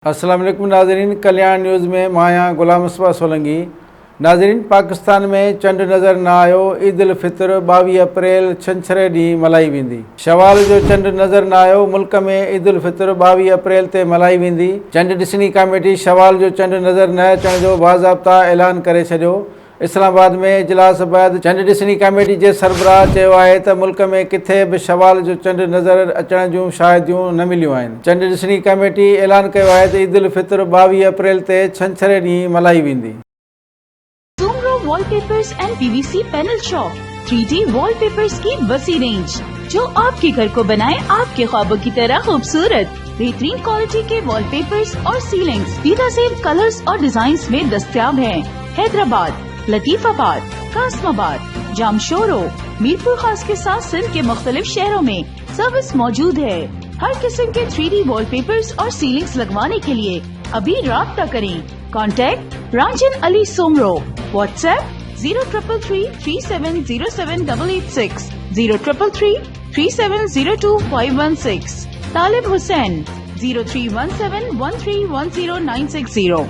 अस्सलाम वालेकुम नाज़रीन, कल्याण न्यूज़ में माया गुलाम मुस्तफ़ा सोलंकी। नाज़रीन, पाकिस्तान में चंड नज़र न आयो। ईद उल फितर 22 अप्रैल छंछरु ॾींहुं मल्हाई वेंदी। शवाल जो चंड नज़र न आयो। मुल्क में ईद उल फितर 22 अप्रैल ते मल्हाई वेंदी। चंड ॾिसणी कमेटी शवाल जो चंड नज़र न अचण जो बाज़ाब्ता ऐलान करे छॾियो। इस्लामाबाद में इजलास बैदि चंड ॾिसणी कमेटी जे सरबराह चयो आहे त मुल्क में किथे बि शवाल जो चंड नज़र अचण जूं शाहिदियूं न मिलियूं आहिनि। चंड ॾिसणी कमेटी ऐलान कयो आहे त ईद उल फितर 22 अप्रैल ते छंछरु ॾींहुं मल्हाई वेंदी। Soomro wallpapers and PVC panel shop 3D wallpapers की वसी रेंज, जो आपके घर को बनाए आपके ख्वाबों की तरह खूबसूरत। बेहतरीन क्वालिटी के वॉलपेपर्स और सीलिंग्स बेहतरीन कलर्स और डिजाइन्स में दस्तयाब हैं। हैदराबाद, लतीफाबाद, कासमाबाद, जामशोरो, मीरपुर खास के साथ सिंध के मुख्तलिफ शहरों में सर्विस मौजूद है। हर किस्म के 3D वॉलपेपर्स और सीलिंग्स लगवाने के लिए अभी राब्ता करें। कॉन्टैक्ट रांजन अली सोमरो। व्हाट्सएप 0333370786, 03333702 516। तालिब हुसैन 031713109660।